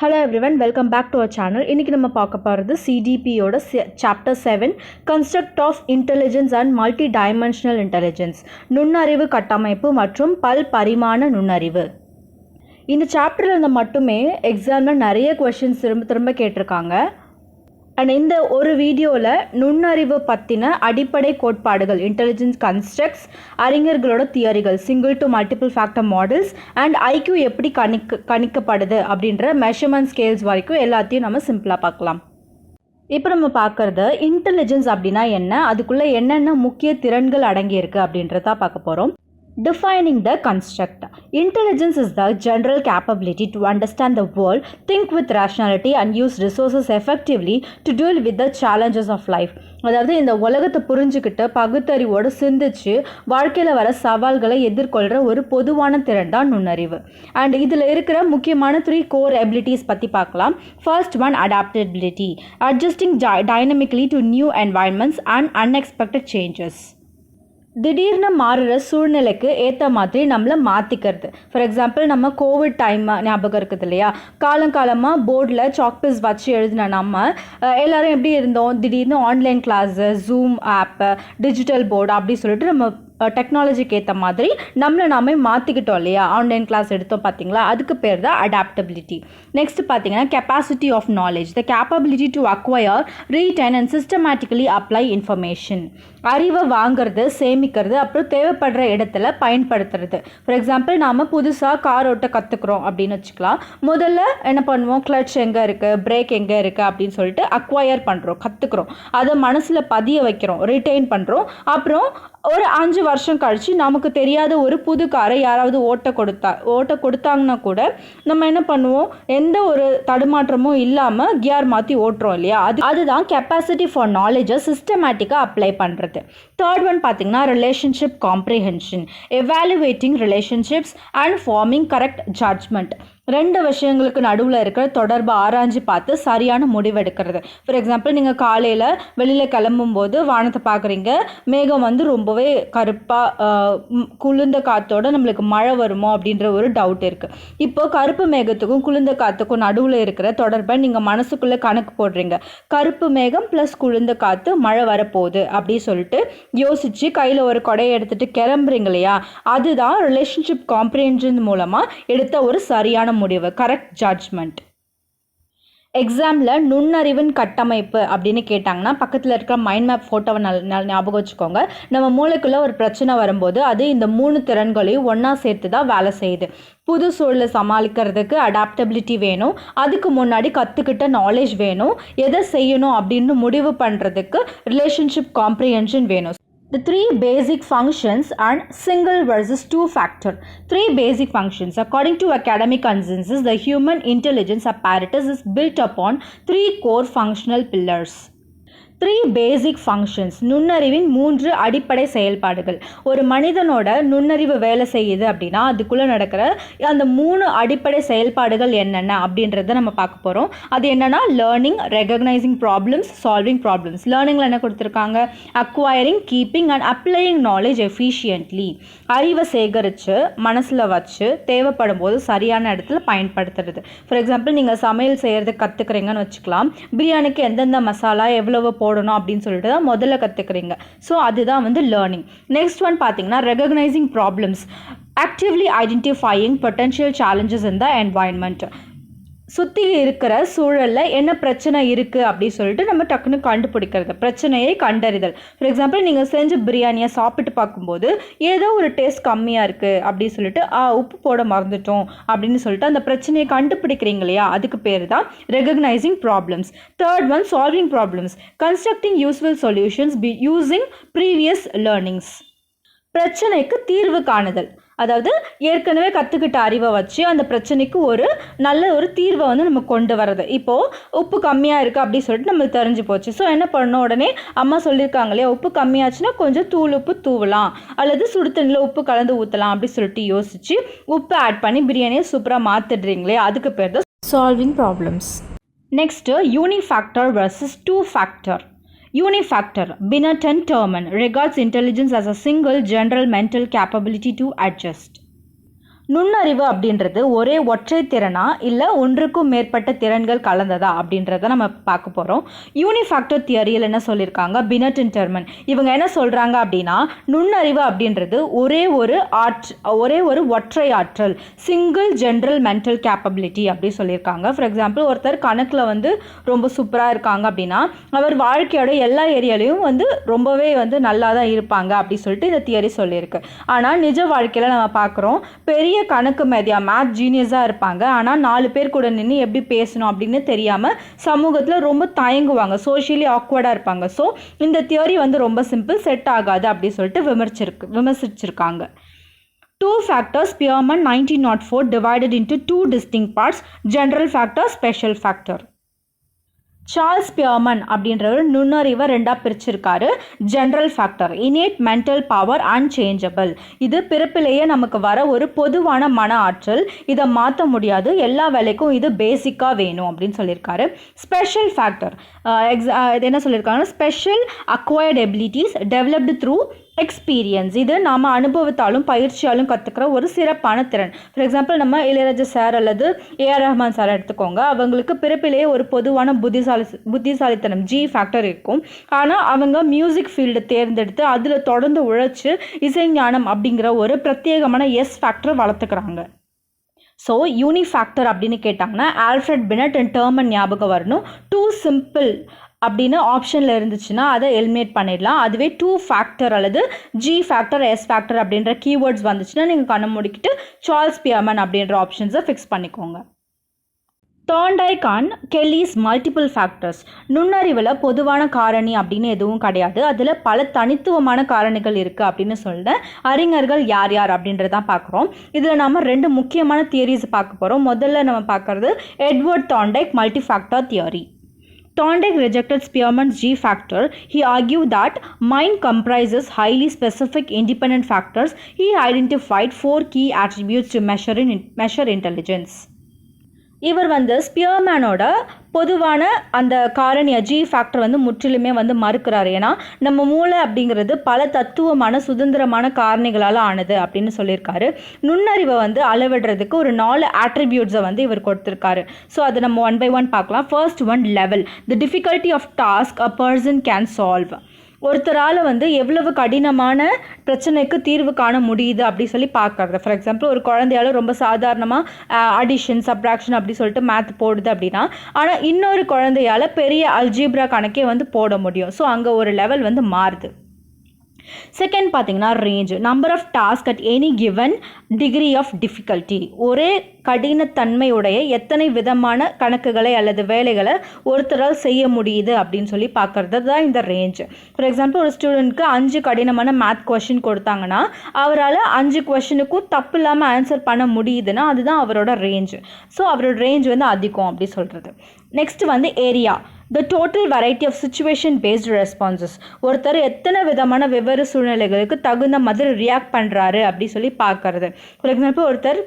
Hello everyone, welcome back to our channel. இன்னைக்கு நம்ம பார்க்க போகிறது CDPயோட Chapter 7 Construct of Intelligence and Multidimensional Intelligence நுண்ணறிவு கட்டமைப்பு மற்றும் பல்பரிமாண நுண்ணறிவு. இந்த சாப்டரில் இருந்து மட்டுமே எக்ஸாமில் நிறைய கொஷின்ஸ் திரும்ப கேட்டிருக்காங்க. அண்ட் இந்த ஒரு வீடியோவில் நுண்ணறிவு பற்றின அடிப்படை கோட்பாடுகள் இன்டெலிஜென்ஸ் கன்ஸ்ட்ரக்ட்ஸ், அறிஞர்களோட தியரிகள், single to multiple factor models and IQ எப்படி கணிக்கப்படுது அப்படின்ற மெஷர்மெண்ட் ஸ்கேல்ஸ் வரைக்கும் எல்லாத்தையும் நம்ம சிம்பிளாக பார்க்கலாம். இப்போ நம்ம பார்க்குறது இன்டெலிஜென்ஸ் அப்படின்னா என்ன, அதுக்குள்ளே என்னென்ன முக்கிய திறன்கள் அடங்கியிருக்கு அப்படின்றத பார்க்க போகிறோம். Defining the construct. Intelligence is the general capability to understand the world, think with rationality and use resources effectively to deal with the challenges of life. அதாவது இந்த உலகத்தை புரிஞ்சுக்கிட்டு பகுத்தறிவோடு சிந்திச்சு வாழ்க்கையில் வர சவால்களை எதிர்கொள்கிற ஒரு பொதுவான திறன் தான் நுண்ணறிவு. அண்ட் இதில் இருக்கிற முக்கியமான 3 core abilities பற்றி பார்க்கலாம். First one, adaptability, adjusting dynamically to new environments and unexpected changes. திடீர்னு மாறுற சூழ்நிலைக்கு ஏற்ற மாதிரி நம்மளை மாற்றிக்கிறது. ஃபார் எக்ஸாம்பிள், நம்ம கோவிட் டைம் ஞாபகம் இருக்குது இல்லையா, காலங்காலமாக போர்டில் சாக்பீஸ் வச்சு எழுதின நம்ம எல்லோரும் எப்படி இருந்தோம், திடீர்னு ஆன்லைன் கிளாஸு, ஜூம் ஆப்பு, டிஜிட்டல் போர்டு அப்படி சொல்லிட்டு நம்ம டெக்னாலஜிக்கு ஏற்ற மாதிரி நம்மளை நாமே மாற்றிக்கிட்டோம் இல்லையா. ஆன்லைன் கிளாஸ் எடுத்தோம் பார்த்தீங்களா, அதுக்கு பேர் தான் அடாப்டபிலிட்டி. நெக்ஸ்ட் பார்த்தீங்கன்னா capacity of knowledge, the capability to acquire, retain and systematically apply information. அறிவை வாங்கிறது, சேமிக்கிறது, அப்புறம் தேவைப்படுற இடத்துல பயன்படுத்துறது. ஃபார் எக்ஸாம்பிள், நாம் புதுசாக கார் ஓட்ட கற்றுக்குறோம் அப்படின்னு வச்சுக்கலாம். முதல்ல என்ன பண்ணுவோம், கிளட்ச் எங்கே இருக்குது, பிரேக் எங்கே இருக்குது அப்படின்னு சொல்லிட்டு அக்வயர் பண்ணுறோம், கற்றுக்குறோம், அதை மனசில் பதிய வைக்கிறோம், ரிட்டைன் பண்ணுறோம். அப்புறம் ஒரு 5 வருஷம் கழித்து நமக்கு தெரியாத ஒரு புது காரை யாராவது ஓட்ட கொடுத்தாங்கன்னா கூட நம்ம என்ன பண்ணுவோம், எந்த ஒரு தடுமாற்றமும் இல்லாமல் கியர் மாற்றி ஓட்டுறோம் இல்லையா. அதுதான் கெப்பாசிட்டி ஃபார் நாலேஜை சிஸ்டமேட்டிக்காக அப்ளை பண்ணுறது. தேர்ட் ஒன் பார்த்தீங்கன்னா relationship comprehension, evaluating relationships and forming correct judgment. 2 விஷயங்களுக்கு நடுவில் இருக்கிற தொடர்பை ஆராய்ஞ்சு பார்த்து சரியான முடிவெடுக்கிறது. ஃபார் எக்ஸாம்பிள், நீங்கள் காலையில் வெளியில் கிளம்பும்போது வானத்தை பார்க்குறீங்க, மேகம் வந்து ரொம்பவே கருப்பாக குளிர்ந்த காற்றோடு நம்மளுக்கு மழை வருமோ அப்படின்ற ஒரு டவுட் இருக்குது. இப்போது கருப்பு மேகத்துக்கும் குளிர்ந்த காற்றுக்கும் நடுவில் இருக்கிற தொடர்பை நீங்கள் மனசுக்குள்ளே கணக்கு போடுறீங்க. கருப்பு மேகம் ப்ளஸ் குளிர்ந்த காற்று, மழை வரப்போகுது அப்படின்னு சொல்லிட்டு யோசித்து கையில் ஒரு கொடையை எடுத்துகிட்டு கிளம்புறீங்க இல்லையா, அதுதான் ரிலேஷன்ஷிப் காம்ப்ரிஹென்ஷன் மூலமாக எடுத்த ஒரு சரியான முடிவு, கரெக்ட் ஜட்ஜ்மெண்ட். எக்ஸாமில் நுண்ணறிவின் கட்டமைப்பு அப்படின்னு கேட்டாங்கன்னா பக்கத்தில் இருக்கிற மைண்ட் மேப் ஃபோட்டோவை ஞாபகம் வச்சுக்கோங்க. நம்ம மூளைக்குள்ளே ஒரு பிரச்சனை வரும்போது அது இந்த 3 திறன்களையும் ஒன்றா சேர்த்து தான் வேலை செய்யுது. புது சூழலை சமாளிக்கிறதுக்கு அடாப்டபிலிட்டி வேணும், அதுக்கு முன்னாடி கற்றுக்கிட்ட நாலேஜ் வேணும், எதை செய்யணும் அப்படின்னு முடிவு பண்ணுறதுக்கு ரிலேஷன்ஷிப் காம்ப்ரிஹென்ஷன் வேணும். The 3 basic functions and single versus 2 factor. 3 basic functions. According to academic consensus, the human intelligence apparatus is built upon 3 core functional pillars. 3 basic functions, நுண்ணறிவின் 3 அடிப்படை செயல்பாடுகள். ஒரு மனிதனோட நுண்ணறிவு வேலை செய்யுது அப்படின்னா அதுக்குள்ளே நடக்கிற அந்த 3 அடிப்படை செயல்பாடுகள் என்னென்ன அப்படின்றத நம்ம பார்க்க போகிறோம். அது என்னென்னா learning, recognising problems, solving problems. லேர்னிங்கில் என்ன கொடுத்துருக்காங்க, acquiring, keeping and applying knowledge efficiently. அறிவை சேகரித்து மனசில் வச்சு தேவைப்படும் போது சரியான இடத்துல பயன்படுத்துறது. ஃபார் எக்ஸாம்பிள், நீங்கள் சமையல் செய்கிறதுக்கு கற்றுக்குறீங்கன்னு வச்சுக்கலாம். பிரியாணிக்கு எந்தெந்த மசாலா எவ்வளவு போடணும் அப்படின்னு சொல்லிட்டு தான் முதல்ல கற்றுக்குறீங்க. ஸோ அதுதான் வந்து லேர்னிங். நெக்ஸ்ட் ஒன் பார்த்தீங்கன்னா recognising problems, actively identifying potential challenges in the environment. சுற்றி இருக்கிற சூழலில் என்ன பிரச்சனை இருக்குது அப்படின்னு சொல்லிட்டு நம்ம டக்குன்னு கண்டுபிடிக்கிறது, பிரச்சனையை கண்டறிதல். ஃபார் எக்ஸாம்பிள், நீங்கள் செஞ்ச பிரியாணியை சாப்பிட்டு பார்க்கும்போது ஏதோ ஒரு டேஸ்ட் கம்மியாக இருக்குது அப்படின்னு சொல்லிட்டு உப்பு போட மறந்துட்டோம் அப்படின்னு சொல்லிட்டு அந்த பிரச்சனையை கண்டுபிடிக்கிறீங்க இல்லையா, அதுக்கு பேர் தான் recognising problems. Third one, solving problems, constructing useful solutions using previous learnings. பிரச்சனைக்கு தீர்வு காணுதல், அதாவது ஏற்கனவே கற்றுக்கிட்ட அறிவை வச்சு அந்த பிரச்சனைக்கு ஒரு நல்ல ஒரு தீர்வை வந்து நம்ம கொண்டு வர்றது. இப்போது உப்பு கம்மியாக இருக்குது அப்படின்னு சொல்லிட்டு நம்மளுக்கு தெரிஞ்சு போச்சு. ஸோ என்ன பண்ணணும், உடனே அம்மா சொல்லியிருக்காங்க இல்லையா, உப்பு கம்மியாச்சுன்னா கொஞ்சம் தூள் உப்பு தூவலாம் அல்லது சுடு தண்ணியில் உப்பு கலந்து ஊற்றலாம் அப்படி சொல்லிட்டு யோசித்து உப்பு ஆட் பண்ணி பிரியாணியை சூப்பராக மாற்றிடுறீங்களே, அதுக்கு பேர் தான் solving problems. Next unifactor versus 2 factor. Unifactor, Bineton Terman, regards intelligence as a single general mental capability to adjust. நுண்ணறிவு அப்படின்றது ஒரே ஒற்றை திறனா இல்லை ஒன்றுக்கும் மேற்பட்ட திறன்கள் கலந்ததா அப்படின்றத நம்ம பார்க்க போகிறோம். யூனிஃபேக்டர் தியரியில் என்ன சொல்லியிருக்காங்க, பினட் அண்ட் டெர்மன் இவங்க என்ன சொல்கிறாங்க அப்படின்னா, நுண்ணறிவு அப்படின்றது ஒரே ஒரு ஒற்றை ஆற்றல், சிங்கிள் ஜென்ரல் மென்டல் கேப்பபிலிட்டி அப்படி சொல்லியிருக்காங்க. ஃபார் எக்ஸாம்பிள், ஒருத்தர் கணக்கில் வந்து ரொம்ப சூப்பராக இருக்காங்க அப்படின்னா அவர் வாழ்க்கையோட எல்லா ஏரியாலையும் வந்து ரொம்பவே வந்து நல்லா தான் இருப்பாங்க அப்படி சொல்லிட்டு இந்த தியரி சொல்லியிருக்கு. ஆனால் நிஜ வாழ்க்கையில் நம்ம பார்க்குறோம், பெரிய கணக்கு மேத் ஜீனியஸாக இருப்பாங்க, ஆனால் 4 பேர் கூட நின்று எப்படி பேசணும் அப்படின்னு தெரியாமல் சமூகத்தில் ரொம்ப தயங்குவாங்க, சோஷியலி ஆக்வர்டாக இருப்பாங்க. ஸோ இந்த தியரி வந்து ரொம்ப சிம்பிள், செட் ஆகாது அப்படி சொல்லிட்டு விமர்சிச்சிருக்காங்க. 2 factors Spearman 1904 divided into 2 distinct parts, general factor, special factor. Charles Spearman அப்படின்றவர் நுண்ணறிவை 2ஆக பிரிச்சிருக்காரு. General factor, innate mental power, unchangeable. இது பிறப்பிலேயே நமக்கு வர ஒரு பொதுவான மன ஆற்றல், இதை மாற்ற முடியாது, எல்லா வேலைக்கும் இது பேசிக்காக வேணும் அப்படின்னு சொல்லியிருக்காரு. ஸ்பெஷல் ஃபேக்டர், இது என்ன சொல்லியிருக்காங்கன்னா, special acquired abilities developed through experience. இது நாம் அனுபவத்தாலும் பயிற்சியாலும் கற்றுக்கிற ஒரு சிறப்பான திறன். ஃபார் எக்ஸாம்பிள், நம்ம இளையராஜா சார் அல்லது ஏஆர் ரஹ்மான் சார் எடுத்துக்கோங்க. அவங்களுக்கு பிறப்பிலேயே ஒரு பொதுவான புத்திசாலித்தனம் ஜி ஃபேக்டர் இருக்கும். ஆனால் அவங்க மியூசிக் ஃபீல்டு தேர்ந்தெடுத்து அதில் தொடர்ந்து உழைச்சி இசை ஞானம் அப்படிங்கிற ஒரு பிரத்யேகமான எஸ் ஃபேக்டர் வளர்த்துக்கிறாங்க. ஸோ யூனிஃபேக்டர் அப்படின்னு கேட்டாங்கன்னா ஆல்ஃப்ரெட் பினட் அண்ட் டெர்மன் ஞாபகம் வரணும். டூ சிம்பிள் அப்படின்னு ஆப்ஷனில் இருந்துச்சுன்னா அதை எலிமினேட் பண்ணிடலாம். அதுவே 2 ஃபேக்டர் அல்லது ஜி ஃபேக்டர், எஸ் ஃபேக்டர் அப்படின்ற கீவேர்ட்ஸ் வந்துச்சுன்னா நீங்கள் கண்ணை மூடிக்கிட்டு சார்ல்ஸ் ஸ்பியர்மன் அப்படின்ற ஆப்ஷன்ஸை ஃபிக்ஸ் பண்ணிக்கோங்க. தார்ண்டைக் அண்ட் கெல்லிஸ் மல்டிபிள் ஃபேக்டர்ஸ். நுண்ணறிவில் பொதுவான காரணி அப்படின்னு எதுவும் கிடையாது, அதில் பல தனித்துவமான காரணிகள் இருக்குது அப்படின்னு சொல்லிட்டு அறிஞர்கள் யார் யார் அப்படின்றதான் பார்க்குறோம். இதில் நாம் 2 முக்கியமான தியரிஸ் பார்க்க போகிறோம். முதல்ல நம்ம பார்க்குறது Edward Thorndike multi factor theory. Thorndike rejected Spearman's G factor. He argued that mind comprises highly specific independent factors. He identified 4 key attributes to measure intelligence. இவர் வந்து ஸ்பியர்மேனோட பொதுவான அந்த காரணியை ஜி ஃபேக்டர் வந்து முற்றிலுமே வந்து மறுக்கிறார். ஏன்னா நம்ம மூளை அப்படிங்கிறது பல தத்துவமான சுதந்திரமான காரணிகளால் ஆனது அப்படின்னு சொல்லியிருக்காரு. நுண்ணறிவை வந்து அளவிடுறதுக்கு ஒரு 4 ஆட்ரிபியூட்ஸை வந்து இவர் கொடுத்துருக்காரு. ஸோ அதை நம்ம 1 by 1 பார்க்கலாம். First one, level, the difficulty of task a person can solve. ஒருத்தரால் வந்து எவ்வளவு கடினமான பிரச்சனைக்கு தீர்வு காண முடியுது அப்படி சொல்லி பார்க்கறது. ஃபார் எக்ஸாம்பிள், ஒரு குழந்தையால் ரொம்ப சாதாரணமாக அடிஷன் சப்ராக்ஷன் அப்படி சொல்லிட்டு மேத் போடுது அப்படின்னா, ஆனால் இன்னொரு குழந்தையால் பெரிய அல்ஜீப்ரா கணக்கே வந்து போட முடியும். ஸோ அங்கே ஒரு லெவல் வந்து மாறுது. செகண்ட் பார்த்தீங்கன்னா range, number of task at any given degree of difficulty. ஒரே கடினத்தன்மையுடைய எத்தனை விதமான கணக்குகளை அல்லது வேலைகளை ஒருத்தரால் செய்ய முடியுது அப்படின்னு சொல்லி பார்க்கறது தான் இந்த ரேஞ்ச். ஃபார் எக்ஸாம்பிள், ஒரு ஸ்டூடெண்ட்க்கு 5 கடினமான மேத் கொஷின் கொடுத்தாங்கன்னா அவரால் 5 கொஷினுக்கும் தப்பு இல்லாமல் ஆன்சர் பண்ண முடியுதுன்னா அதுதான் அவரோட ரேஞ்ச். ஸோ அவரோட ரேஞ்ச் வந்து அதிகம் அப்படி சொல்கிறது. நெக்ஸ்ட் வந்து area, the total variety of situation based responses. ஒருத்தர் எத்தனை விதமான வெவ்வேறு சூழ்நிலைகளுக்கு தகுந்த மாதிரி ரியாக்ட் பண்ணுறாரு அப்படி சொல்லி பார்க்கறது. ஃபார் எக்ஸாம்பிள், ஒருத்தர்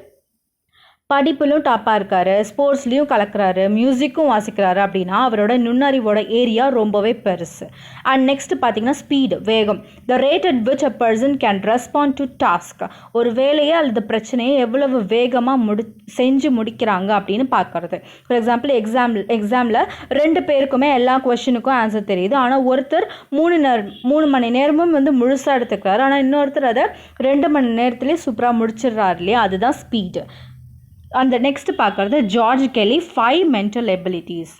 படிப்பிலும் டாப்பாக இருக்காரு, ஸ்போர்ட்ஸ்லேயும் கலக்கிறாரு, மியூசிக்கும் வாசிக்கிறாரு அப்படின்னா அவரோட நுண்ணறிவோட ஏரியா ரொம்பவே பெருசு. அண்ட் நெக்ஸ்ட் பார்த்தீங்கன்னா ஸ்பீடு, வேகம், the rate at which a person can respond to task. ஒரு வேலையை அல்லது பிரச்சனையை எவ்வளவு வேகமாக செஞ்சு முடிக்கிறாங்க அப்படின்னு பார்க்கறது. ஃபார் எக்ஸாம்பிள், எக்ஸாமில் 2 பேருக்குமே எல்லா கொஷினுக்கும் ஆன்சர் தெரியுது. ஆனால் ஒருத்தர் 3 மணி நேரமும் வந்து முழுசாக எடுத்துக்கிறாரு, ஆனால் இன்னொருத்தர் அதை 2 மணி நேரத்துலேயே சூப்பராக முடிச்சிடுறாரு இல்லையா, அதுதான் ஸ்பீடு. அந்த நெக்ஸ்ட் பார்க்குறது George Kelly, 5 mental abilities.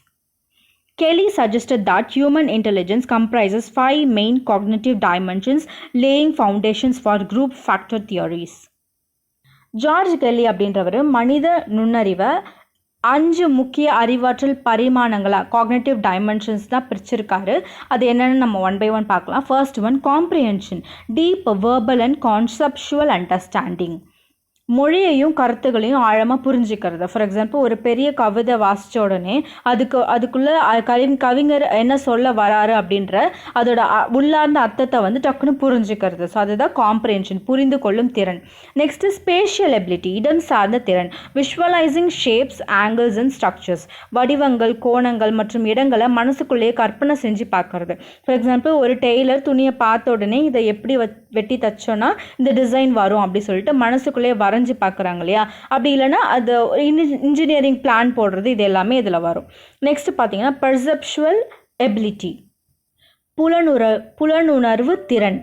Kelly suggested that human intelligence comprises 5 main cognitive dimensions, laying foundations for group factor theories. George Kelly அப்படின்றவர் மனித நுண்ணறிவை 5 முக்கிய அறிவாற்றல் பரிமாணங்களாக காக்னேட்டிவ் டைமென்ஷன்ஸ் தான் பிரிச்சிருக்காரு. அது என்னென்னு நம்ம 1 by 1 பார்க்கலாம். First one, comprehension, deep verbal and conceptual understanding. மொழியையும் கருத்துகளையும் ஆழமாக புரிஞ்சுக்கிறது. ஃபார் எக்ஸாம்பிள், ஒரு பெரிய கவிதை வாசித்த உடனே அதுக்குள்ளே கவிஞர் என்ன சொல்ல வராரு அப்படின்ற அதோட உள்ளார்ந்த அர்த்தத்தை வந்து டக்குன்னு புரிஞ்சுக்கிறது. ஸோ அதுதான் காம்ப்ரிஹென்ஷன், புரிந்து கொள்ளும் திறன். நெக்ஸ்ட்டு ஸ்பேஷியல் எபிலிட்டி, இடம் சார்ந்த திறன், visualising shapes, angles and structures. வடிவங்கள், கோணங்கள் மற்றும் இடங்களை மனசுக்குள்ளேயே கற்பனை செஞ்சு பார்க்கறது. ஃபார் எக்ஸாம்பிள், ஒரு டெய்லர் துணியை பார்த்த உடனே இதை எப்படி வெட்டி தச்சோன்னா இந்த டிசைன் வரும் அப்படி சொல்லிட்டு மனசுக்குள்ளேயே வரைஞ்சி வரைஞ்சி பார்க்குறாங்க இல்லையா, அப்படி இல்லைன்னா அது இன்ஜினியரிங் பிளான் போடுறது, இது எல்லாமே இதில் வரும். நெக்ஸ்ட் பார்த்தீங்கன்னா பெர்செப்சுவல் எபிலிட்டி, புலனுணர்வு திறன்.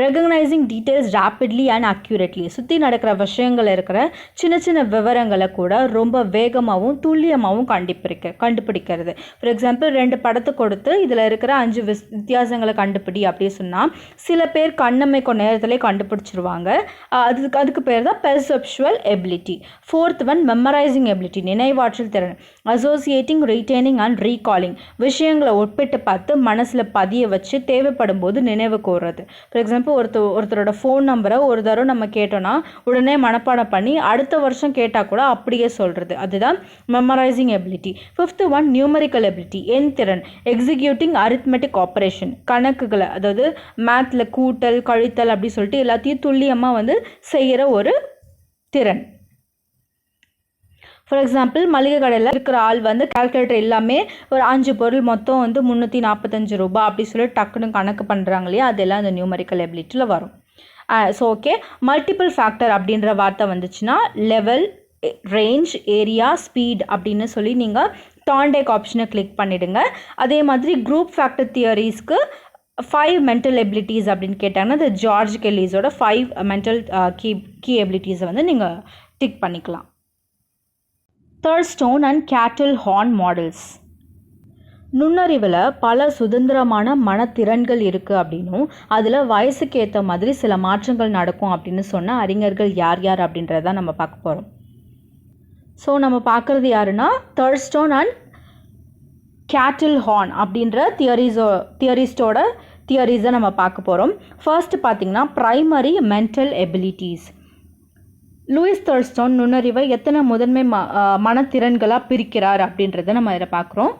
Recognising details rapidly and accurately, சுற்றி நடக்கிற விஷயங்கள் இருக்கிற சின்ன சின்ன விவரங்களை கூட ரொம்ப வேகமாகவும் துல்லியமாகவும் கண்டுபிடிக்கிறது. ஃபார் எக்ஸாம்பிள் 2 படத்தை கொடுத்து இதில் இருக்கிற 5 வித்தியாசங்களை கண்டுபிடி அப்படி சொன்னால் சில பேர் கண்ணமை கொஞ்ச நேரத்திலே கண்டுபிடிச்சிருவாங்க. அதுக்கு பேர் தான் perceptual ability. 4th one memorising ability, நினைவாற்றல் திறன். அசோசியேட்டிங், ரீட்டைனிங் அண்ட் ரீகாலிங், விஷயங்களை ஒப்பிட்டு பார்த்து மனசில் பதிய வச்சு தேவைப்படும் போது நினைவு கூறுறது. ஃபார் எக்ஸாம்பிள் ஒருத்தரோட ஃபோன் நம்பரை ஒரு தடவை நம்ம கேட்டோன்னா உடனே மனப்பாடம் பண்ணி அடுத்த வருஷம் கேட்டால் கூட அப்படியே சொல்கிறது, அதுதான் memorising ability. 5th one numerical ability, எண் திறன். எக்ஸிக்யூட்டிங் அரித்மெட்டிக் ஆப்ரேஷன், கணக்குகளை, அதாவது மேத்தில் கூட்டல் கழித்தல் அப்படி சொல்லிட்டு எல்லாத்தையும் துல்லியமாக செய்கிற ஒரு திறன். ஃபார் எக்ஸாம்பிள் மளிகை கடையில் இருக்கிற ஆள் கால்குலேட்டர் எல்லாமே ஒரு 5 பொருள் மொத்தம் 345 ரூபாய் அப்படி சொல்லி டக்குன்னு கணக்கு பண்ணுறாங்க இல்லையா, அதெல்லாம் அந்த நியூமரிக்கல் எபிலிட்டியில் வரும். ஸோ ஓகே, மல்டிபிள் ஃபேக்டர் அப்படின்ற வார்த்தை வந்துச்சுன்னா லெவல், ரேஞ்ச், ஏரியா, ஸ்பீட் அப்படின்னு சொல்லி நீங்கள் தாண்டேக் ஆப்ஷனை கிளிக் பண்ணிவிடுங்க. அதே மாதிரி குரூப் ஃபேக்டர் தியரிஸ்க்கு 5 மென்டல் எபிலிட்டிஸ் அப்படின்னு கேட்டாங்கன்னா இந்த ஜார்ஜ் கெல்லிஸோட 5 மென்டல் கீ எபிலிட்டிஸை நீங்கள் டிக் பண்ணிக்கலாம். தர்ஸ்டோன் அண்ட் கேட்டில் ஹார்ன் மாடல்ஸ். நுண்ணறிவில் பல சுதந்திரமான மனத்திறன்கள் இருக்குது அப்படின்னும் அதில் வயசுக்கு ஏற்ற மாதிரி சில மாற்றங்கள் நடக்கும் அப்படின்னு சொன்ன அறிஞர்கள் யார் யார் அப்படின்றத நம்ம பார்க்க போகிறோம். ஸோ நம்ம பார்க்குறது யாருன்னா தர்ஸ்டோன் அண்ட் கேட்டில் ஹார்ன் அப்படின்ற தியரிஸ்டோட தியரிஸை நம்ம பார்க்க போகிறோம். ஃபர்ஸ்ட் பார்த்திங்கன்னா primary mental abilities. Louis Thurstone நுண்ணறிவை எத்தனை முதன்மை மனத்திறன்களாக பிரிக்கிறார் அப்படின்றத நம்ம இதில் பார்க்குறோம்.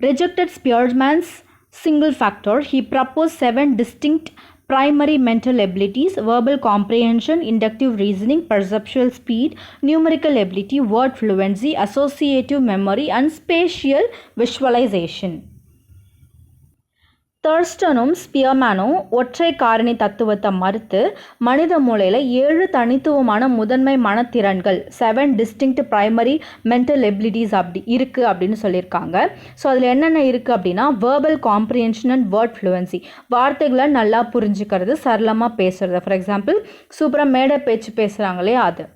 Rejected Spearman's single factor. He propose 7 distinct primary mental abilities: verbal comprehension, inductive reasoning, perceptual speed, numerical ability, word fluency, associative memory and spatial visualization. தர்ஸ்டனும் ஸ்பியர்மேனும் ஒற்றை காரணி தத்துவத்தை மறுத்து மனித மூளையில் 7 தனித்துவமான முதன்மை மனத்திறன்கள் 7 டிஸ்டிங்க்ட் பிரைமரி மென்டல் எபிலிட்டிஸ் அப்படி இருக்குது அப்படின்னு சொல்லியிருக்காங்க. ஸோ அதில் என்னென்ன இருக்குது அப்படின்னா verbal comprehension and word fluency, வார்த்தைகளை நல்லா புரிஞ்சுக்கிறது, சரளமாக பேசுகிறது. ஃபார் எக்ஸாம்பிள் சூப்பராக மேடை பேச்சு பேசுகிறாங்களே அது.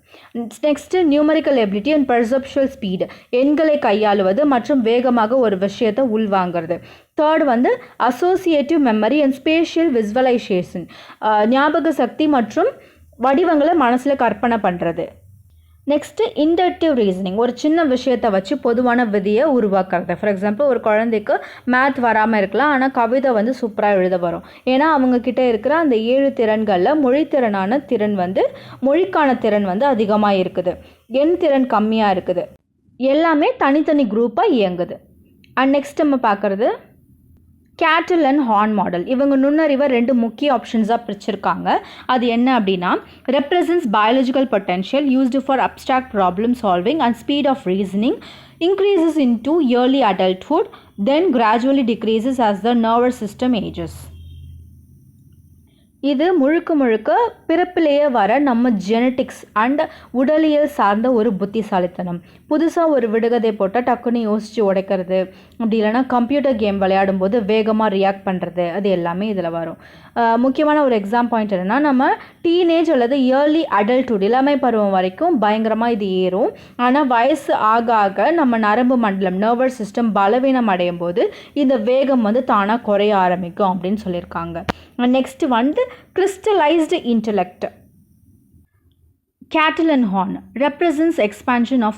Next numerical ability and perceptual speed, எண்களை கையாளுவது மற்றும் வேகமாக ஒரு விஷயத்தை உள்வாங்கிறது. Third associative memory and spatial visualisation, ஞாபக சக்தி மற்றும் வடிவங்களை மனசில் கற்பனை பண்ணுறது. நெக்ஸ்ட்டு இண்டக்டிவ் ரீசனிங், ஒரு சின்ன விஷயத்தை வச்சு பொதுவான விதியை உருவாக்குறது. ஃபார் எக்ஸாம்பிள் ஒரு குழந்தைக்கு மேத் வராமல் இருக்கலாம், ஆனால் கவிதை சூப்பராக எழுத வரும். ஏன்னா அவங்கக்கிட்ட இருக்கிற அந்த 7 திறன்களில் மொழித்திறனான திறன் மொழிக்கான திறன் அதிகமாக இருக்குது, எண் திறன் கம்மியாக இருக்குது. எல்லாமே தனித்தனி குரூப்பாக இயங்குது. அண்ட் நெக்ஸ்ட் நம்ம பார்க்குறது கேட்டில் அண்ட் ஹார்ன் மாடல். இவங்க நுண்ணறிவை 2 முக்கிய ஆப்ஷன்ஸாக பிரிச்சிருக்காங்க. அது என்ன அப்படின்னா represents biological potential used for abstract problem solving and speed of reasoning increases into early adulthood, then gradually decreases as the nervous system ages. இது முழுக்க பிறப்பிலேயே வர நம்ம ஜெனட்டிக்ஸ் அண்ட் உடலியல் சார்ந்த ஒரு புத்திசாலித்தனம். புதுசாக ஒரு விடுகதை போட்டால் டக்குன்னு யோசித்து உடைக்கிறது, அப்படி இல்லைனா கம்ப்யூட்டர் கேம் விளையாடும் போது வேகமாக ரியாக்ட் பண்ணுறது, அது எல்லாமே இதில் வரும். முக்கியமான ஒரு எக்ஸாம் பாயிண்ட் என்னென்னா நம்ம டீனேஜ் அல்லது இயர்லி அடல்ட்ஹுட் இளமை பருவம் வரைக்கும் பயங்கரமாக இது ஏறும். ஆனால் வயசு ஆக ஆக நம்ம நரம்பு மண்டலம் நர்வஸ் சிஸ்டம் பலவீனம் அடையும் போது இந்த வேகம் தானாக குறைய ஆரம்பிக்கும் அப்படின்னு சொல்லியிருக்காங்க. Next crystallized intellect. Cattle and Horn represents expansion of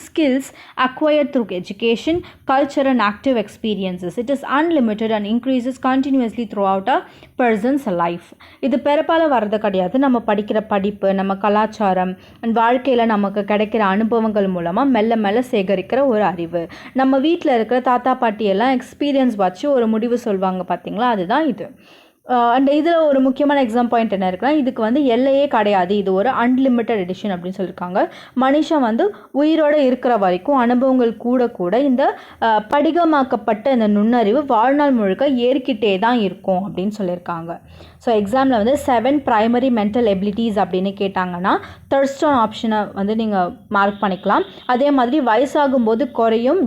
skills acquired through education, culture and active experiences. It is unlimited and increases continuously throughout a person's life. இது பெரும்பால வரது கிடையாது. நம்ம படிக்கிற படிப்பு, நம்ம கலாச்சாரம் அண்ட் வாழ்க்கையில் நமக்கு கிடைக்கிற அனுபவங்கள் மூலமாக மெல்ல மெல்ல சேகரிக்கிற ஒரு அறிவு. நம்ம வீட்டில் இருக்கிற தாத்தா பாட்டியெல்லாம் எக்ஸ்பீரியன்ஸ் வச்சு ஒரு முடிவு சொல்லுவாங்க பார்த்தீங்களா, அதுதான் இது. அண்ட் இதில் ஒரு முக்கியமான எக்ஸாம் பாயிண்ட் என்ன இருக்குன்னா, இதுக்கு வந்து எல்லையே கிடையாது, இது ஒரு அன்லிமிட்டட் எடிஷன் அப்படின்னு சொல்லியிருக்காங்க. மனுஷன் வந்து உயிரோடு இருக்கிற வரைக்கும் அனுபவங்கள் கூட கூட இந்த படிகமாக்கப்பட்ட இந்த நுண்ணறிவு வாழ்நாள் முழுக்க ஏறிக்கிட்டே தான் இருக்கும் அப்படின்னு சொல்லியிருக்காங்க. ஸோ எக்ஸாமில் வந்து 7 ப்ரைமரி மென்டல் எபிலிட்டிஸ் அப்படின்னு கேட்டாங்கன்னா தர்ஸ்டான் ஆப்ஷனை வந்து நீங்கள் மார்க் பண்ணிக்கலாம். அதே மாதிரி வயசாகும்போது குறையும்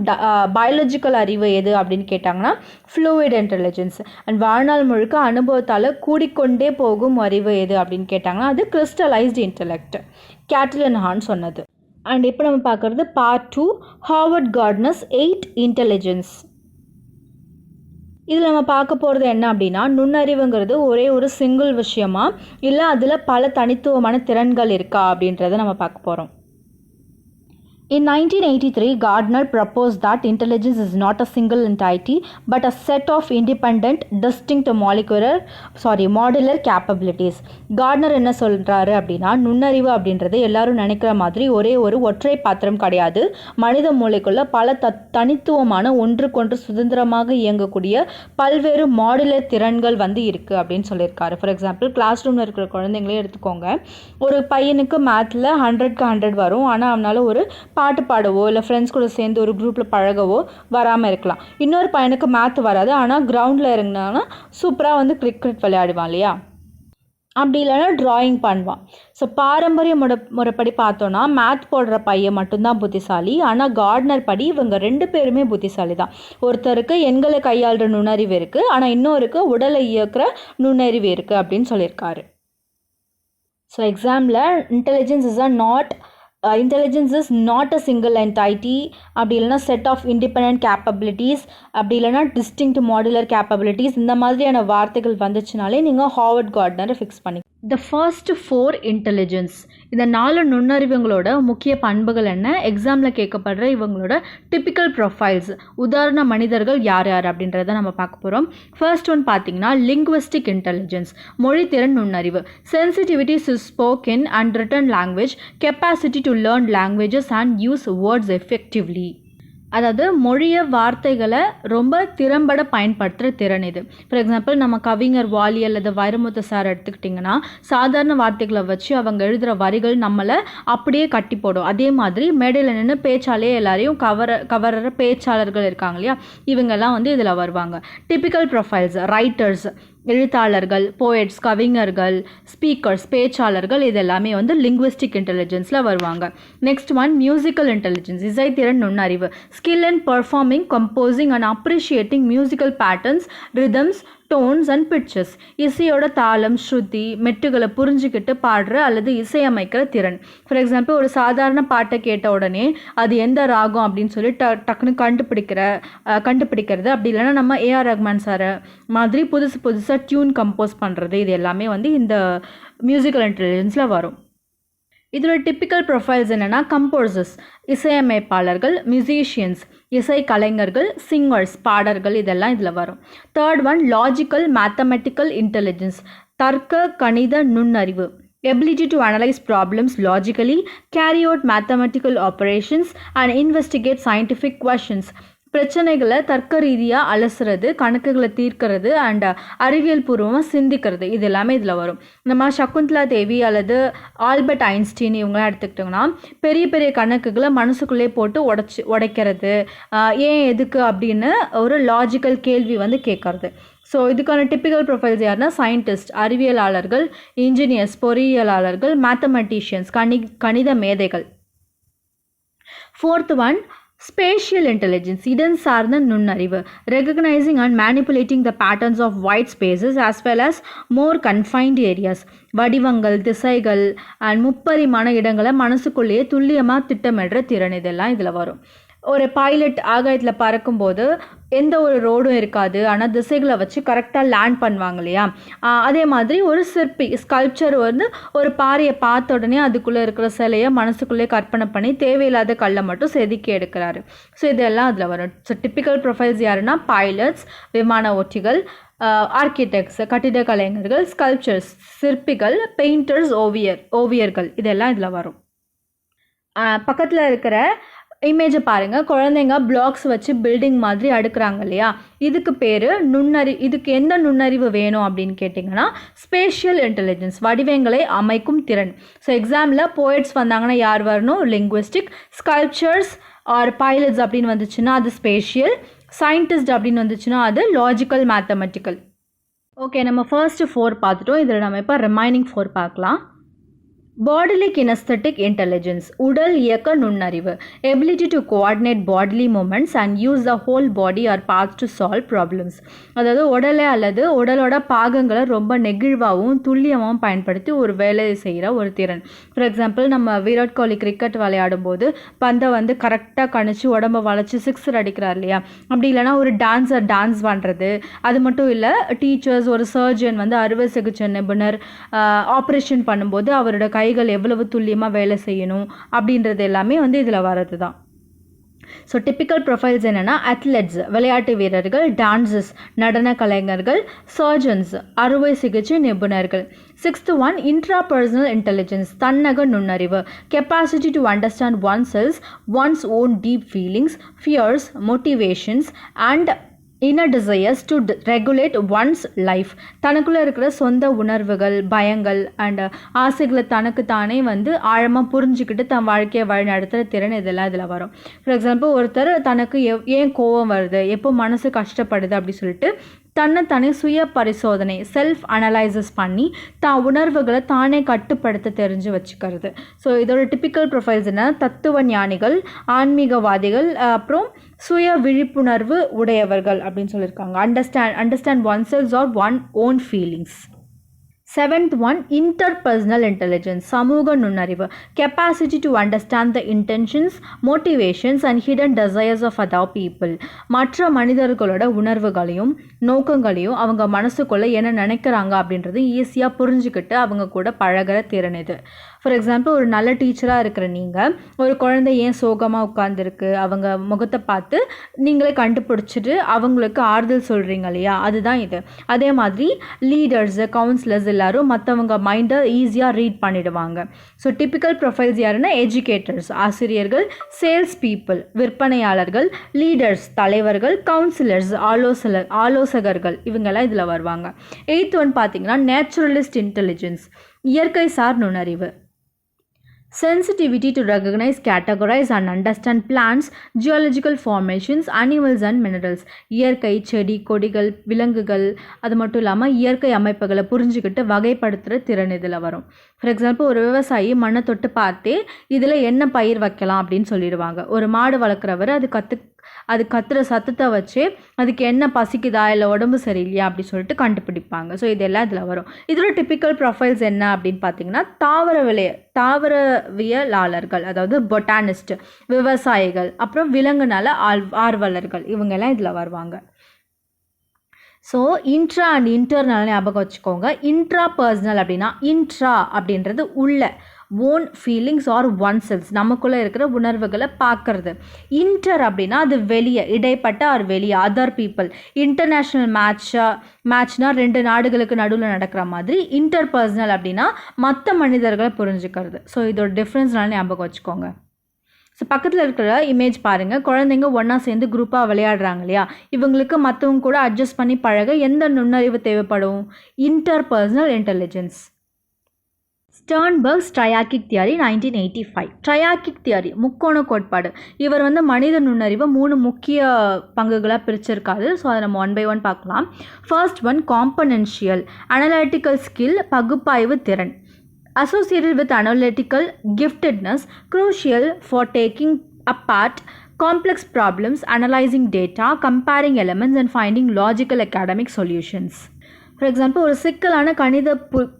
பயாலஜிக்கல் அறிவு எது அப்படின்னு கேட்டாங்கன்னா ஃப்ளூயிட் இன்டெலிஜென்ஸ். அண்ட் வாழ்நாள் முழுக்க அனுபவத்தால் கூடிக்கொண்டே போகும் அறிவு எது அப்படின்னு கேட்டாங்கன்னா அது கிறிஸ்டலைஸ்டு இன்டெலெக்ட், கேட்லின் ஹான் சொன்னது. அண்ட் இப்போ நம்ம பார்க்குறது பார்ட் 2, ஹார்வர்ட் கார்ட்னர்ஸ் 8 இன்டெலிஜென்ஸ். இதில் நம்ம பார்க்க போகிறது என்ன அப்படின்னா, நுண்ணறிவுங்கிறது ஒரே ஒரு சிங்கிள் விஷயமா இல்லை அதில் பல தனித்துவமான திறன்கள் இருக்கா அப்படின்றத நம்ம பார்க்க போகிறோம். In 1983, Gardner proposed that intelligence is not a single entity but a set of independent, distinct modular capabilities. Gardner என்ன சொல்கிறாரு அப்படின்னா, நுண்ணறிவு அப்படின்றது எல்லாரும் நினைக்கிற மாதிரி ஒரே ஒரு ஒற்றை பாத்திரம் கிடையாது. மனித மூளைக்குள்ள பல தனித்துவமான ஒன்றுக்கொன்று சுதந்திரமாக இயங்கக்கூடிய பல்வேறு மாடுலர் திறன்கள் வந்து இருக்குது அப்படின்னு சொல்லியிருக்காரு. ஃபார் எக்ஸாம்பிள், கிளாஸ் ரூமில் இருக்கிற குழந்தைங்களே எடுத்துக்கோங்க. ஒரு பையனுக்கு மேத்தில் 100க்கு 100 வரும், ஆனால் அவனால் ஒரு பாட்டு பாடவோ இல்லை ஃப்ரெண்ட்ஸ் கூட சேர்ந்து ஒரு குரூப்பில் பழகவோ வராமல் இருக்கலாம். இன்னொரு பையனுக்கு மேத் வராது, ஆனால் கிரவுண்டில் இறங்கினான்னா சூப்பராக வந்து கிரிக்கெட் விளையாடுவான் இல்லையா, அப்படி இல்லைன்னா ட்ராயிங் பண்ணுவான். ஸோ பாரம்பரிய முறைப்படி பார்த்தோன்னா மேத் போடுற பையன் மட்டும்தான் புத்திசாலி, ஆனால் கார்ட்னர் படி இவங்க 2 பேருமே புத்திசாலி தான். ஒருத்தருக்கு எண்களை கையாளுற நுண்ணறிவு இருக்குது, ஆனால் இன்னொருக்கு உடலை இயக்குற நுண்ணறிவு இருக்குது அப்படின்னு சொல்லியிருக்காரு. ஸோ எக்ஸாமில் intelligence is not a single entity, அப்படி இல்லைனா செட் ஆஃப் இண்டிபெண்ட் கேப்பபிலிட்டிஸ், அப்படி இல்லைனா டிஸ்டிங்க்ட் மாடுலர் கேப்பபிலிட்டிஸ், இந்த மாதிரியான வார்த்தைகள் வந்துச்சுனாலே நீங்கள் ஹார்வர்ட் கார்ட்னரை ஃபிக்ஸ் பண்ணி. The first 4 intelligence, இந்த 4 நுண்ணறிவுங்களோட முக்கிய பண்புகள் என்ன, எக்ஸாமில் கேட்கப்படுற இவங்களோட டிப்பிக்கல் ப்ரொஃபைல்ஸ், உதாரண மனிதர்கள் யார் யார் அப்படின்றத நம்ம பார்க்க போகிறோம். ஃபர்ஸ்ட் ஒன் பார்த்தீங்கன்னா லிங்குவிஸ்டிக் இன்டெலிஜென்ஸ், மொழித்திறன் நுண்ணறிவு. Sensitivity to spoken and written language, capacity to learn languages and use words effectively. அதாவது மொழிய வார்த்தைகளை ரொம்ப திறம்பட பயன்படுத்துகிற திறன் இது. ஃபார் எக்ஸாம்பிள், நம்ம கவிஞர் வாலி அல்லது வைரமுத்து சார் எடுத்துக்கிட்டிங்கன்னா சாதாரண வார்த்தைகளை வச்சு அவங்க எழுதுகிற வரிகள் நம்மளை அப்படியே கட்டி போடும். அதே மாதிரி மேடையில் நின்று பேச்சாலே எல்லாரையும் கவர்ற பேச்சாளர்கள் இருக்காங்க இல்லையா, இவங்கெல்லாம் வந்து இதில் வருவாங்க. டிப்பிக்கல் ப்ரொஃபைல்ஸ், ரைட்டர்ஸ், எழுத்தாளர்கள், போயட்ஸ், கவிஞர்கள், ஸ்பீக்கர்ஸ், பேச்சாளர்கள், இது எல்லாமே வந்து லிங்குவிஸ்டிக் இன்டெலிஜென்ஸில் வருவாங்க. நெக்ஸ்ட் ஒன் மியூசிக்கல் இன்டெலிஜென்ஸ், இசைத்திறன் நுண்ணறிவு. Skill in performing, composing and appreciating musical patterns, rhythms, tones and pitches. இசையோட தாளம், ஸ்ருதி, மெட்டுகளை புரிஞ்சுக்கிட்டு பாடுற அல்லது இசையமைக்கிற திறன். ஃபார் எக்ஸாம்பிள், ஒரு சாதாரண பாட்டை கேட்ட உடனே அது எந்த ராகம் அப்படின்னு சொல்லி டக்குன்னு கண்டுபிடிக்கிறது, அப்படி இல்லைன்னா நம்ம ஏஆர் ரஹ்மான் சார் மாதிரி புதுசாக டியூன் கம்போஸ் பண்ணுறது, இது எல்லாமே வந்து இந்த மியூசிக்கல் இன்டெலிஜென்ஸில் வரும். இதோட டிப்பிக்கல் ப்ரொஃபைல்ஸ் என்னென்னா கம்போசர்ஸ், இசையமைப்பாளர்கள், மியூசிஷியன்ஸ், இசை கலைஞர்கள், சிங்கர்ஸ், பாடல்கள், இதெல்லாம் இதில் வரும். Third one logical mathematical intelligence, தர்க்க கணித நுண்ணறிவு. Ability to analyze problems logically, carry out mathematical operations and investigate scientific questions. பிரச்சனைகளை தர்க்க ரீதியாக அலசுறது, கணக்குகளை தீர்க்கிறது அண்ட் அறிவியல் பூர்வமாக சிந்திக்கிறது, இது எல்லாமே இதில் வரும். நம்ம சகுந்தலா தேவி அல்லது ஆல்பர்ட் ஐன்ஸ்டீன் இவங்களாம் எடுத்துக்கிட்டோம்னா பெரிய பெரிய கணக்குகளை மனசுக்குள்ளே போட்டு உடைக்கிறது, ஏன் எதுக்கு அப்படின்னு ஒரு லாஜிக்கல் கேள்வி வந்து கேட்கறது. ஸோ இதுக்கான டிப்பிக்கல் ப்ரொஃபைல்ஸ் யாருன்னா சயின்டிஸ்ட், அறிவியலாளர்கள், இன்ஜினியர்ஸ், பொறியியலாளர்கள், மேத்தமெட்டிஷியன்ஸ், கணித மேதைகள். ஃபோர்த் ஒன் ஸ்பேஷியல் இன்டெலிஜென்ஸ், இடம் சார்ந்த நுண்ணறிவு. Recognising and manipulating the patterns of wide spaces as well as more confined areas. வடிவங்கள், திசைகள் அண்ட் முப்பரிமாண இடங்களை மனசுக்குள்ளேயே துல்லியமாக திட்டமிடுற திறன், இதெல்லாம் இதில் வரும். ஒரு பைலட் ஆகாயத்தில் பறக்கும்போது எந்த ஒரு ரோடும் இருக்காது, ஆனால் திசைகளை வச்சு கரெக்டாக லேண்ட் பண்ணுவாங்க இல்லையா, அதே மாதிரி ஒரு சிற்பி, ஸ்கல்ப்சர் வந்து ஒரு பாறையை பார்த்த உடனே அதுக்குள்ளே இருக்கிற சிலையை மனசுக்குள்ளே கற்பனை பண்ணி தேவையில்லாத கல்லை மட்டும் செதுக்கி எடுக்கிறாரு. ஸோ இதெல்லாம் அதில் வரும். ஸோ டிப்பிக்கல் ப்ரொஃபைல்ஸ் யாருன்னா பைலட்ஸ், விமான ஓட்டிகள், ஆர்கிடெக்ட்ஸ், கட்டிட கலைஞர்கள், ஸ்கல்ப்சர்ஸ், சிற்பிகள், பெயிண்டர்ஸ், ஓவியர்கள், இதெல்லாம் இதில் வரும். பக்கத்தில் இருக்கிற இமேஜை பாருங்கள், குழந்தைங்க பிளாக்ஸ் வச்சு பில்டிங் மாதிரி அடுக்குறாங்க இல்லையா, இதுக்கு பேர் இதுக்கு எந்த நுண்ணறிவு வேணும் அப்படின்னு கேட்டிங்கன்னா ஸ்பேஷியல் இன்டெலிஜென்ஸ், வடிவங்களை அமைக்கும் திறன். ஸோ எக்ஸாமில் போயட்ஸ் வந்தாங்கன்னா யார் வரணும்? லிங்குவிஸ்டிக். ஸ்கல்ப்சர்ஸ் ஆர் பைலட்ஸ் அப்படின்னு வந்துச்சுன்னா அது ஸ்பேஷியல். சயின்டிஸ்ட் அப்படின்னு வந்துச்சுன்னா அது லாஜிக்கல் மேத்தமெட்டிக்கல். ஓகே, நம்ம ஃபர்ஸ்ட்டு 4 பார்த்துட்டோம். இதில் நம்ம இப்போ ரிமைனிங் 4 பார்க்கலாம். bodily kinesthetic intelligence, உடல் இயக்க நுண்ணறிவு, ability to coordinate bodily movements and use the whole body or parts to solve problems. அதாவது உடலை அல்லது உடலோட பாகங்களை ரொம்ப நெகிழ்வாகவும் துல்லியமாகவும் பயன்படுத்தி ஒரு வேலையை செய்கிற ஒரு திறன். ஃபார் எக்ஸாம்பிள், நம்ம விராட் கோலி கிரிக்கெட் விளையாடும் போது பந்தை வந்து கரெக்டாக கணிச்சு உடம்பை வளைச்சி 6 அடிக்கிறார் இல்லையா, அப்படி இல்லைனா ஒரு டான்ஸர் டான்ஸ் பண்ணுறது. அது மட்டும் இல்லை, டீச்சர்ஸ், ஒரு சர்ஜன் வந்து அறுவை சிகிச்சை நிபுணர் ஆப்ரேஷன் பண்ணும்போது அவரோட கைகள் எவ்வளவு துல்லியமாக வேலை செய்யணும் அப்படின்றது எல்லாமே வந்து இதில் வரது தான். ஸோ டிப்பிக்கல் ப்ரொஃபைல்ஸ் என்னென்னா அத்லெட்ஸ் விளையாட்டு வீரர்கள், டான்சஸ் நடன கலைஞர்கள், சர்ஜன்ஸ் அறுவை சிகிச்சை நிபுணர்கள். 6th one intrapersonal intelligence, தன்னக நுண்ணறிவு, capacity to understand one's own deep feelings, fears, motivations and inner desires to regulate one's life. தனக்குள்ளே இருக்கிற சொந்த உணர்வுகள், பயங்கள் அண்ட் ஆசைகளை தனக்கு தானே வந்து ஆழமாக புரிஞ்சுக்கிட்டு தன் வாழ்க்கையை வழிநடத்துகிற திறன் இதெல்லாம் இதில் வரும். ஃபார் எக்ஸாம்பிள், ஒருத்தர் தனக்கு ஏன் கோவம் வருது, எப்போ மனசு கஷ்டப்படுது அப்படி சொல்லிட்டு தன்னைத்தானே சுய பரிசோதனை செல்ஃப் அனலைசஸ் பண்ணி தான் உணர்வுகளை தானே கட்டுப்படுத்த தெரிஞ்சு வச்சுக்கிறது. ஸோ இதோட டிப்பிக்கல் ப்ரொஃபைல்ஸ் என்ன? தத்துவ ஞானிகள், ஆன்மீகவாதிகள், அப்புறம் சுய விழிப்புணர்வு உடையவர்கள் அப்படின்னு சொல்லியிருக்காங்க. Understand one's self or one's own feelings. 7th one interpersonal intelligence, சமூக நுண்ணறிவு, capacity to understand the intentions, motivations and hidden desires of other people. மற்ற மனிதர்களோட உணர்வுகளையும் நோக்கங்களையும் அவங்க மனசுக்குள்ளே என்ன நினைக்கிறாங்க அப்படின்றது ஈஸியாக புரிஞ்சுக்கிட்டு அவங்க கூட பழகிற திறன் இது. ஃபார் எக்ஸாம்பிள், ஒரு நல்ல டீச்சராக இருக்கிற நீங்கள் ஒரு குழந்தை ஏன் சோகமாக உட்காந்துருக்கு அவங்க முகத்தை பார்த்து நீங்களே கண்டுபிடிச்சிட்டு அவங்களுக்கு ஆறுதல் சொல்கிறீங்க இல்லையா, அதுதான் இது. அதே மாதிரி லீடர்ஸு, கவுன்சிலர்ஸ் எல்லாரும் மற்றவங்க மைண்டை ஈஸியாக ரீட் பண்ணிடுவாங்க. ஸோ டிப்பிக்கல் ப்ரொஃபைல்ஸ் யாருன்னா எஜுகேட்டர்ஸ் ஆசிரியர்கள், சேல்ஸ் பீப்புள் விற்பனையாளர்கள், லீடர்ஸ் தலைவர்கள், கவுன்சிலர்ஸ் ஆலோசகர்கள் இவங்கெல்லாம் இதில் வருவாங்க. 8th one பார்த்தீங்கன்னா நேச்சுரலிஸ்ட் இன்டெலிஜென்ஸ், இயற்கை சார் நுண்ணறிவு, sensitivity to recognize, categorize and understand plants, geological formations, animals and minerals. இயற்கை செடி கொடிகள் விலங்குகள் அது மட்டும் இல்லாமல் இயற்கை அமைப்புகளை புரிஞ்சுக்கிட்டு வகைப்படுத்துகிற திறன் இதில் வரும். ஃபார் எக்ஸாம்பிள், ஒரு விவசாயி மண்ணை தொட்டு பார்த்தே இதில் என்ன பயிர் வைக்கலாம் அப்படின்னு சொல்லிடுவாங்க. ஒரு மாடு வளர்க்குறவர் அது கத்துற சத்தத்தை வச்சு அதுக்கு என்ன பசிக்குதா இல்லை உடம்பு சரியில்லையா அப்படி சொல்லிட்டு கண்டுபிடிப்பாங்க. ஸோ இதெல்லாம் இதில் வரும். இதோட டிப்பிக்கல் ப்ரொஃபைல்ஸ் என்ன அப்படின்னு பார்த்தீங்கன்னா தாவரவியலாளர்கள், அதாவது பொட்டானிஸ்ட், விவசாயிகள், அப்புறம் விலங்கு நல ஆர்வலர்கள் இவங்கெல்லாம் இதில் வருவாங்க. ஸோ இன்ட்ரா அண்ட் இன்டர்னல் ஞாபகம் வச்சுக்கோங்க. இன்ட்ரா பர்சனல் அப்படின்னா இன்ட்ரா அப்படின்றது உள்ள own feelings or one's self நமக்குள்ளே இருக்கிற உணர்வுகளை பார்க்கறது. இன்டர் அப்படின்னா அது வெளியே, இடைப்பட்ட ஆர் வெளியே, அதர் பீப்புள். இன்டர்நேஷ்னல் மேட்ச்னா 2 நாடுகளுக்கு நடுவில் நடக்கிற மாதிரி. இன்டர் பர்சனல் அப்படின்னா மற்ற மனிதர்களை புரிஞ்சுக்கிறது. ஸோ இதோட டிஃப்ரென்ஸ்னால ஞாபகம் வச்சுக்கோங்க. ஸோ பக்கத்தில் இருக்கிற இமேஜ் பாருங்கள், குழந்தைங்க ஒன்றா சேர்ந்து குரூப்பாக விளையாடுறாங்க இல்லையா, இவங்களுக்கு மற்றவங்க கூட அட்ஜஸ்ட் பண்ணி பழக எந்த நுண்ணறிவு தேவைப்படும்? Interpersonal intelligence. Sternberg's triarchic theory 1985. Triarchic theory முக்கோண கோட்பாடு. இவர் வந்து மனித நுண்ணறிவை 3 முக்கிய பங்குகளாக பிரிச்சிருக்காரு. ஸோ அதை நம்ம 1 by 1 பார்க்கலாம். ஃபர்ஸ்ட் ஒன் காம்பனன்ஷியல், அனலிட்டிக்கல் ஸ்கில், பகுப்பாய்வு திறன். Associated with analytical giftedness, crucial for taking apart complex problems, analyzing data, comparing elements and finding logical academic solutions. For example, ஒரு சிக்கலான கணித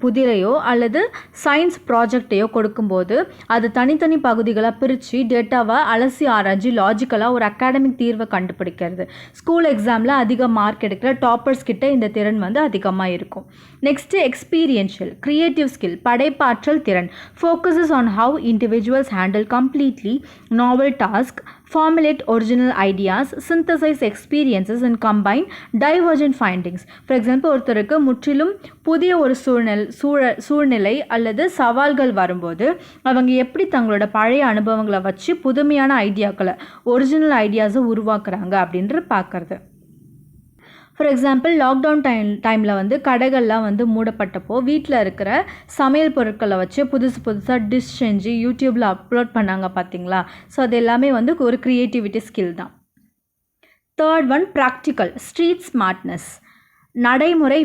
புதிரையோ அல்லது சயின்ஸ் ப்ராஜெக்டையோ கொடுக்கும்போது அது தனித்தனி பகுதிகளாக பிரித்து டேட்டாவை அலசி ஆராய்ச்சி லாஜிக்கலாக ஒரு அகாடமிக் தீர்வை கண்டுபிடிக்கிறது. ஸ்கூல் எக்ஸாமில் அதிக மார்க் எடுக்கிற டாப்பர்ஸ் கிட்ட இந்த திறன் வந்து அதிகமாக இருக்கும். நெக்ஸ்ட்டு எக்ஸ்பீரியன்ஷியல், கிரியேட்டிவ் ஸ்கில், படைப்பாற்றல் திறன். Focuses on how individuals handle completely novel task, formulate original ideas, synthesize experiences and combine divergent findings. For example, ஒருத்தருக்கு முற்றிலும் புதிய ஒரு சூழ்நிலை அல்லது சவால்கள் வரும்போது அவங்க எப்படி தங்களோட பழைய அனுபவங்களை வச்சு புதுமையான ஐடியாக்களை ஒரிஜினல் ஐடியாஸை உருவாக்குறாங்க அப்படின்ற பார்க்கறது. ஃபார் எக்ஸாம்பிள் லாக்டவுன் டைமில் வந்து கடைகள்லாம் வந்து மூடப்பட்டப்போ வீட்டில் இருக்கிற சமையல் பொருட்களை வச்சு புதுசாக டிஷ் செஞ்சு யூடியூப்பில் அப்லோட் பண்ணாங்க பார்த்தீங்களா. ஸோ அது எல்லாமே வந்து ஒரு க்ரியேட்டிவிட்டி ஸ்கில் தான். Third one practical street smartness. நடைமுறை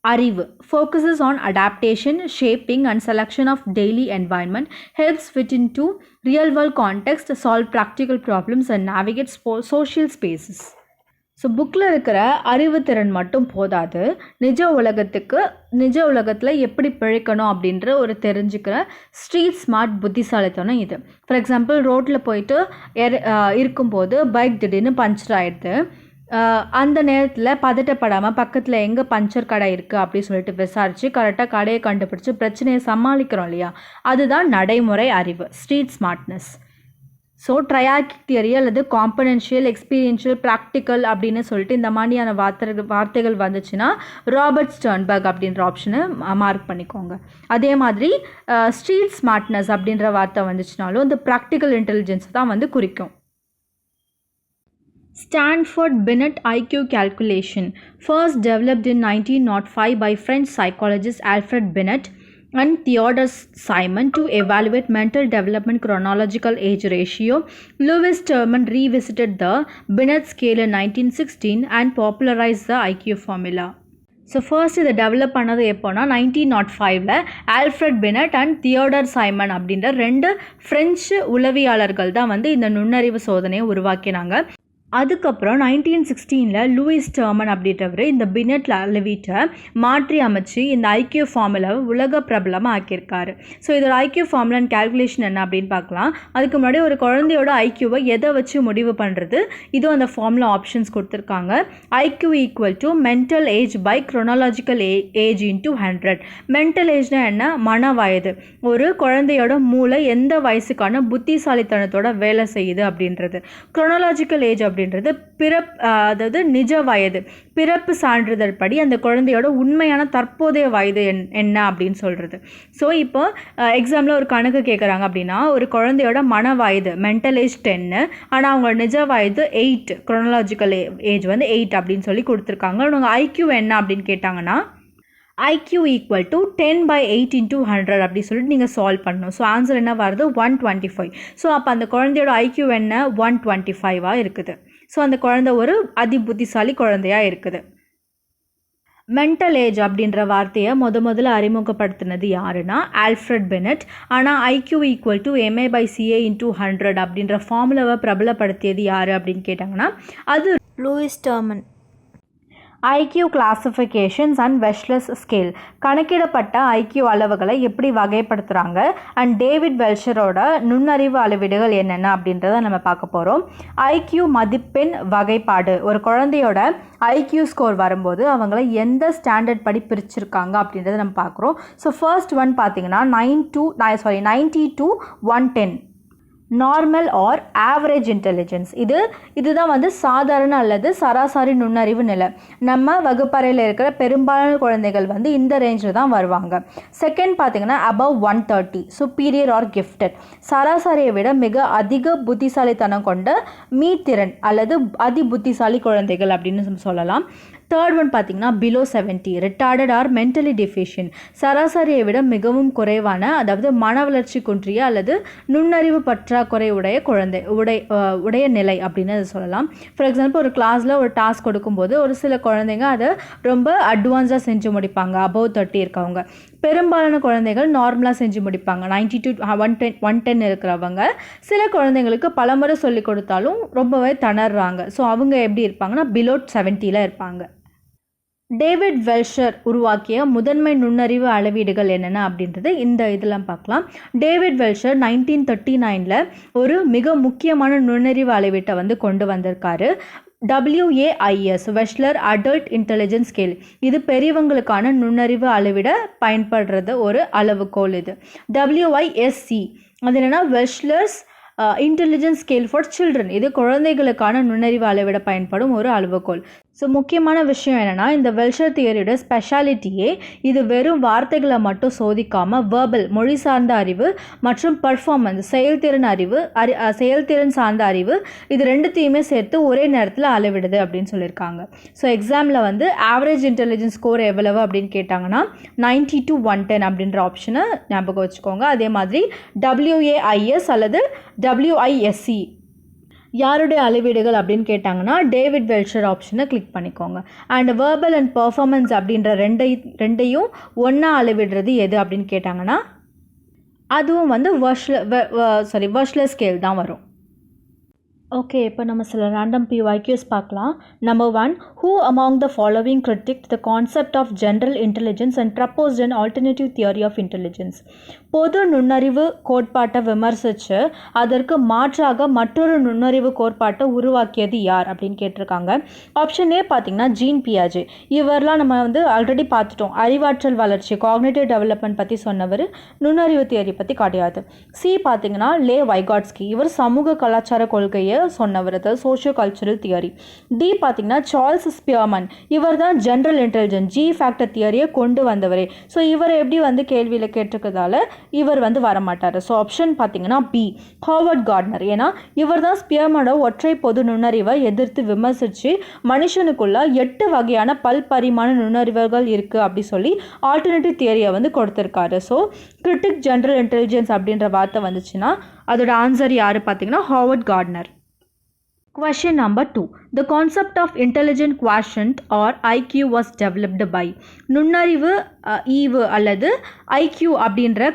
அறிவு focuses on adaptation, shaping and selection of daily environment, helps fit into real world context, solve practical problems and navigate social spaces. So புக்கில் இருக்கிற அறிவுத்திறன் மட்டும் போதாது, நிஜ உலகத்தில் எப்படி பிழைக்கணும் அப்படின்ற ஒரு தெரிஞ்சுக்கிற ஸ்ட்ரீட் ஸ்மார்ட் புத்திசாலித்தனம் இது. ஃபார் எக்ஸாம்பிள் ரோட்டில் போயிட்டு இருக்கும்போது பைக் திடீர்னு பஞ்சர் ஆகிடுது. அந்த நேரத்தில் பதட்டப்படாமல் பக்கத்தில் எங்கே பஞ்சர் கடை இருக்குது அப்படின்னு சொல்லிட்டு விசாரித்து கரெக்டாக கடையை கண்டுபிடிச்சி பிரச்சனையை சமாளிக்கிறோம் இல்லையா, அதுதான் நடைமுறை அறிவு, ஸ்ட்ரீட் ஸ்மார்ட்னஸ். ஸோ ட்ரையார்கிக் தியரி அல்லது காம்பனன்ஷியல், எக்ஸ்பீரியன்ஷியல், ப்ராக்டிக்கல் அப்படின்னு சொல்லிட்டு இந்த மாதிரியான வார்த்தைகள் வந்துச்சுன்னா ராபர்ட் ஸ்டர்ன்பர்க் அப்படின்ற ஆப்ஷனை மார்க் பண்ணிக்கோங்க. அதே மாதிரி ஸ்ட்ரீட் ஸ்மார்ட்னஸ் அப்படின்ற வார்த்தை வந்துச்சுனாலும் இந்த ப்ராக்டிக்கல் இன்டெலிஜென்ஸ் தான் வந்து குறிக்கும். Stanford Binet IQ calculation, first developed in 1905 by French psychologist Alfred Binet and Theodore Simon to evaluate mental development chronological age ratio. Lewis Terman revisited the Binet scale in 1916 and popularized the IQ formula. So first இதை develop பண்ணது எப்போனா 1905 Alfred Binet and Theodore Simon அப்படின்ற 2 French உளவியாளர்கள் தான் வந்து இந்த நுண்ணறிவு சோதனையை உருவாக்கினாங்க. அதுக்கப்புறம் 1916 லூயிஸ் டெர்மன் அப்படின்றவர் இந்த பினட் அளவீட்டை மாற்றி அமைச்சு இந்த ஐக்கியூ ஃபார்முலாவை உலக பிரபலமாக ஆக்கியிருக்காரு. ஸோ இதோட ஐக்கியூ ஃபார்முலா அண்ட் கேல்குலேஷன் என்ன அப்படின்னு பார்க்கலாம். அதுக்கு முன்னாடி ஒரு குழந்தையோட ஐக்கியூவை எதை வச்சு முடிவு பண்ணுறது, இதுவும் அந்த ஃபார்முலா ஆப்ஷன்ஸ் கொடுத்துருக்காங்க. IQ equal to mental age by chronological age into 100. Mental ஏஜ்னால் என்ன, மன வயது. ஒரு குழந்தையோட மூளை எந்த வயசுக்கான புத்திசாலித்தனத்தோட வேலை செய்யுது அப்படின்றது. க்ரோனாலஜிக்கல் ஏஜ் அப்படின்றது அதாவது நிஜ வயது, பிறப்பு சான்றிதழ் படி அந்த குழந்தையோட உண்மையான தற்போதைய வயது என்ன அப்படின்னு சொல்கிறது. ஸோ இப்போ எக்ஸாமில் ஒரு கணக்கு கேட்குறாங்க அப்படின்னா ஒரு குழந்தையோட மன வயது மென்டல் ஏஜ் 10, ஆனால் அவங்க நிஜ வயது 8, குரோனாலஜிக்கல் ஏஜ் வந்து 8 அப்படின்னு சொல்லி கொடுத்துருக்காங்க. அவங்க ஐக்யூ என்ன அப்படின்னு கேட்டாங்கன்னா IQ ஈக்குவல் டு 10/8 × 100 அப்படி சொல்லிட்டு நீங்கள் சால்வ் பண்ணணும். ஸோ ஆன்சர் என்ன வருது 125. ஸோ அப்போ அந்த குழந்தையோட ஐக்யூ என்ன 125 இருக்குது. ஸோ அந்த குழந்தை ஒரு புத்திசாலி குழந்தையாக இருக்குது. மென்டல் ஏஜ் அப்படின்ற வார்த்தையை முதல்ல அறிமுகப்படுத்தினது யாருன்னா ஆல்ஃப்ரெட் பெனட். ஆனால் ஐக்யூ ஈக்குவல் டு MA/CA × 100 அப்படின்ற ஃபார்முலாவை பிரபலப்படுத்தியது யார் அப்படின்னு கேட்டாங்கன்னா அது Louis Terman. IQ classifications and Wechsler's scale, கணக்கிடப்பட்ட ஐக்யூ அளவுகளை எப்படி வகைப்படுத்துகிறாங்க அண்ட் டேவிட் வெல்ஷரோட நுண்ணறிவு அளவீடுகள் என்னென்ன அப்படின்றத நம்ம பார்க்க போகிறோம். ஐக்யூ மதிப்பெண் வகைப்பாடு, ஒரு குழந்தையோட ஐக்யூ ஸ்கோர் வரும்போது அவங்கள எந்த ஸ்டாண்டர்ட் படி பிரிச்சிருக்காங்க அப்படின்றத நம்ம பார்க்குறோம். ஸோ ஃபர்ஸ்ட் ஒன் பார்த்தீங்கன்னா 90 to 110 normal or average intelligence. இதுதான் வந்து சாதாரண அல்லது சராசரி நுண்ணறிவு நிலை. நம்ம வகுப்பறையில் இருக்கிற பெரும்பாலான குழந்தைகள் வந்து இந்த ரேஞ்சில் தான் வருவாங்க. செகண்ட் பார்த்தீங்கன்னா above 130 சுப்பீரியர் ஆர் கிஃப்டட், சராசரியை விட மிக அதிக புத்திசாலித்தனம் கொண்ட மீத்திறன் அல்லது புத்திசாலி குழந்தைகள் அப்படின்னு சொல்லலாம். தேர்ட் ஒன் பார்த்தீங்கன்னா below 70 retarded or mentally deficient, சராசரியை விட மிகவும் குறைவான அதாவது மன வளர்ச்சி குன்றிய அல்லது நுண்ணறிவு பற்றாக்குறை உடைய நிலை அப்படின்னு அதை சொல்லலாம். ஃபார் எக்ஸாம்பிள் ஒரு கிளாஸில் ஒரு டாஸ்க் கொடுக்கும்போது ஒரு சில குழந்தைங்க அதை ரொம்ப அட்வான்ஸாக செஞ்சு முடிப்பாங்க, above 30 இருக்கவங்க. பெரும்பாலான குழந்தைகள் நார்மலாக செஞ்சு முடிப்பாங்க, 90 to 110 இருக்கிறவங்க. சில குழந்தைங்களுக்கு பலமுறை சொல்லி கொடுத்தாலும் ரொம்பவே திணறாங்க. ஸோ அவங்க எப்படி இருப்பாங்கன்னா பிலோ 70 இருப்பாங்க. டேவிட் வெல்ஷர் உருவாக்கிய முதன்மை நுண்ணறிவு அளவீடுகள் என்னென்ன அப்படின்றது இந்த இதெல்லாம் பார்க்கலாம். டேவிட் வெல்ஷர் 1939 ஒரு மிக முக்கியமான நுண்ணறிவு அளவீட்டை வந்து கொண்டு வந்திருக்காரு. WAIS வெஷ்லர் அடல்ட் இன்டெலிஜென்ஸ் ஸ்கேல், இது பெரியவங்களுக்கான நுண்ணறிவு அளவிட பயன்படுறது ஒரு அளவுகோல். இது WISC அது என்னென்னா வெஷ்லர்ஸ் இன்டெலிஜென்ஸ் ஸ்கேல் ஃபார் சில்ட்ரன். இது குழந்தைகளுக்கான நுண்ணறிவு அளவிட பயன்படும் ஒரு அளவுகோல். ஸோ முக்கியமான விஷயம் என்னென்னா, இந்த வெல்ஷர் தியரியோட ஸ்பெஷாலிட்டியே இது வெறும் வார்த்தைகளை மட்டும் சோதிக்காமல் வேர்பல் மொழி சார்ந்த அறிவு மற்றும் பர்ஃபார்மன்ஸ் செயல்திறன் சார்ந்த அறிவு இது ரெண்டுத்தையுமே சேர்த்து ஒரே நேரத்தில் அளவிடுது அப்படின்னு சொல்லியிருக்காங்க. ஸோ எக்ஸாமில் வந்து ஆவரேஜ் இன்டெலிஜென்ஸ் ஸ்கோர் எவ்வளவு அப்படின்னு கேட்டாங்கன்னா 90 to 110 அப்படின்ற ஆப்ஷனை ஞாபகம் வச்சுக்கோங்க. அதே மாதிரி WAIS அல்லது WISC யாருடைய அளவீடுகள் அப்படின்னு கேட்டாங்கன்னா டேவிட் வெல்ஷர் ஆப்ஷனை கிளிக் பண்ணிக்கோங்க. அண்ட் வேர்பல் அண்ட் பர்ஃபார்மன்ஸ் அப்படின்ற ரெண்டையும் ஒன்றா அளவிடுறது எது அப்படின்னு கேட்டாங்கன்னா அதுவும் வந்து வெர்ஷ்லர் ஸ்கேல் தான் வரும். ஓகே, இப்போ நம்ம சில ரேண்டம் PYQs பார்க்கலாம். Number 1, who among the following critiqued the concept of general intelligence and proposed an alternative theory of intelligence? பொது நுண்ணறிவு கோட்பாட்டை விமர்சித்து அதற்கு மாற்றாக மற்றொரு நுண்ணறிவு கோட்பாட்டை உருவாக்கியது யார் அப்படின்னு கேட்டிருக்காங்க. ஆப்ஷன் ஏ பார்த்தீங்கன்னா ஜீன் பியாஜே. இவரெலாம் நம்ம வந்து ஆல்ரெடி பார்த்துட்டோம். அறிவாற்றல் வளர்ச்சி காக்னிட்டிவ் டெவலப்மெண்ட் பற்றி சொன்னவர், நுண்ணறிவு தியரி பற்றி கிடையாது. சி பார்த்தீங்கன்னா லே வைகாட்ஸ்கி. இவர் சமூக கலாச்சார கொள்கையை சொன்னவர், அதாவது சோஷியோ கல்ச்சுரல் தியரி. டி பார்த்தீங்கன்னா சார்ல்ஸ் ஸ்பியர்மன். இவர் தான் ஜென்ரல் இன்டெலிஜென்ஸ் ஜி ஃபேக்டர் தியரியை கொண்டு வந்தவரே. ஸோ இவர் எப்படி வந்து கேள்வியில் கேட்டிருக்கிறதால இவர் வந்து வரமாட்டார். ஸோ ஆப்ஷன் பார்த்தீங்கன்னா பி ஹாவர்ட் கார்ட்னர். ஏன்னா இவர் தான் ஸ்பியர்மனோட ஒற்றை பொது நுண்ணறிவை எதிர்த்து விமர்சித்து மனுஷனுக்குள்ள 8 வகையான பல்பரிமாண நுண்ணறிவுகள் இருக்குது அப்படி சொல்லி ஆல்டர்னேட்டிவ் தியரியை வந்து கொடுத்துருக்காரு. ஸோ கிரிட்டிக் ஜென்ரல் இன்டெலிஜென்ஸ் அப்படின்ற வார்த்தை வந்துச்சுன்னா அதோட ஆன்சர் யார் பார்த்தீங்கன்னா Howard Gardner. Question number 2. The concept of intelligent quotient or IQ was developed by. நுண்ணறிவு ஈவு அல்லது IQ அப்படின்ற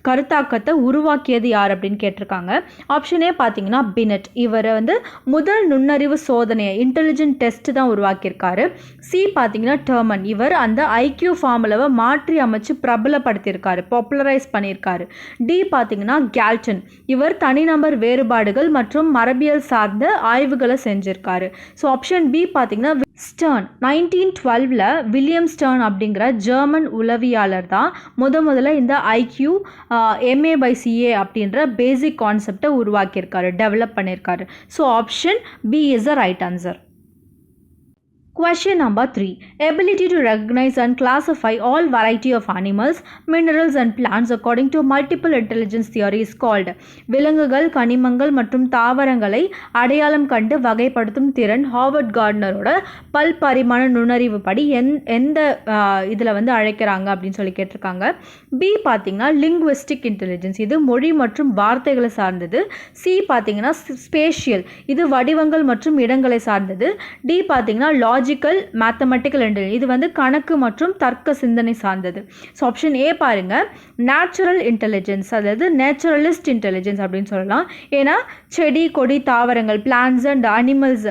கருத்தாக்கத்தை உருவாக்கியது யார் அப்படின்னு கேட்டிருக்காங்க. ஆப்ஷன் ஏ பார்த்தீங்கன்னா பினட். இவர் வந்து முதல் நுண்ணறிவு சோதனையை இன்டெலிஜென்ட் டெஸ்ட் தான் உருவாக்கியிருக்காரு. சி பார்த்தீங்கன்னா டெர்மன். இவர் அந்த IQ ஃபார்முலாவை மாற்றி அமைச்சு பிரபலப்படுத்தியிருக்காரு, பாப்புலரைஸ் பண்ணியிருக்காரு. டி பார்த்தீங்கன்னா கேல்டன். இவர் தனிநபர் வேறுபாடுகள் மற்றும் மரபியல் சார்ந்த ஆய்வுகளை செஞ்சிருக்காரு. ஸோ ஆப்ஷன் பி பார்த்தீங்கன்னா ஸ்டர்ன். 1912 வில்லியம் ஸ்டர்ன் அப்படிங்கிற ஜெர்மன் உளவியாளர் தான் முதல்ல இந்த IQ MA/CA அப்படின்ற பேசிக் கான்செப்டை உருவாக்கியிருக்காரு, டெவலப் பண்ணியிருக்காரு. So option B is the right answer. Question number 3. Ability to recognize and classify all variety of animals, minerals and plants according to multiple intelligence theory is called. விலங்குகள், கனிமங்கள் மற்றும் தாவரங்களை அடையாளம் கண்டு வகைப்படுத்தும் திறன் ஹாவர்ட் கார்ட்னரோட பல்பரிமாண நுண்ணறிவு படி எந்த இதில் வந்து அழைக்கிறாங்க அப்படின்னு சொல்லி கேட்டிருக்காங்க. பி பார்த்தீங்கன்னா லிங்குவிஸ்டிக் இன்டெலிஜென்ஸ். இது மொழி மற்றும் வார்த்தைகளை சார்ந்தது. சி பார்த்தீங்கன்னா ஸ்பேஷியல். இது வடிவங்கள் மற்றும் இடங்களை சார்ந்தது. டி பார்த்தீங்கன்னா லாஜிக்கல் மேத்தமெட்டிக்கல் இன்டெலிஜென்ஸ். இது வந்து கணக்கு மற்றும் தர்க்க சிந்தனை சார்ந்தது. ஸோ ஆப்ஷன் ஏ பாருங்க நேச்சுரல் இன்டெலிஜென்ஸ், அதாவது நேச்சுரலிஸ்ட் இன்டெலிஜென்ஸ் அப்படின்னு சொல்லலாம். ஏன்னா செடி கொடி தாவரங்கள் பிளான்ஸ் அண்ட் அனிமல்ஸ்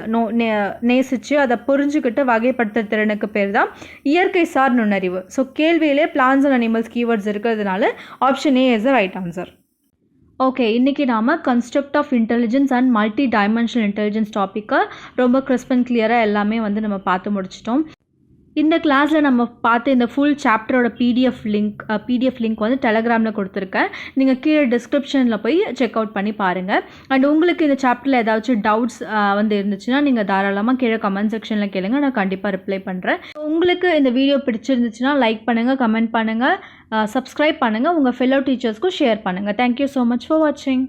நேசித்து அதை புரிஞ்சுக்கிட்டு வகைப்படுத்த திறனுக்கு பேர் தான் இயற்கை சார் நுண்ணறிவு. ஸோ கேள்வியிலே பிளான்ஸ் அண்ட் அனிமல்ஸ் கீவேர்ட்ஸ் இருக்கிறதுனால option A is the right answer. Okay, இன்றைக்கி நாம் construct of intelligence and multi dimensional intelligence டாப்பிக்கை ரொம்ப கிறிஸ்ப் அண்ட் கிளியராக எல்லாமே வந்து நம்ம பார்த்து முடிச்சிட்டோம். இந்த கிளாஸில் நம்ம பார்த்து இந்த ஃபுல் சாப்டரோட PDF லிங்க் வந்து டெலகிராமில் கொடுத்துருக்கேன். நீங்கள் கீழே டிஸ்கிரிப்ஷனில் போய் செக் அவுட் பண்ணி பாருங்கள். அண்ட் உங்களுக்கு இந்த சாப்டரில் ஏதாச்சும் டவுட்ஸ் வந்து இருந்துச்சுன்னா நீங்கள் தாராளமாக கீழே கமெண்ட் செக்ஷனில் கேளுங்க, நான் கண்டிப்பாக ரிப்ளை பண்ணுறேன். உங்களுக்கு இந்த வீடியோ பிடிச்சிருந்துச்சுன்னா லைக் பண்ணுங்கள், கமெண்ட் பண்ணுங்கள், சப்ஸ்கிரைப் பண்ணுங்கள், உங்கள் ஃபெல்லோ டீச்சர்ஸ்க்கும் ஷேர் பண்ணுங்கள். தேங்க்யூ ஸோ மச் ஃபார் வாட்சிங்.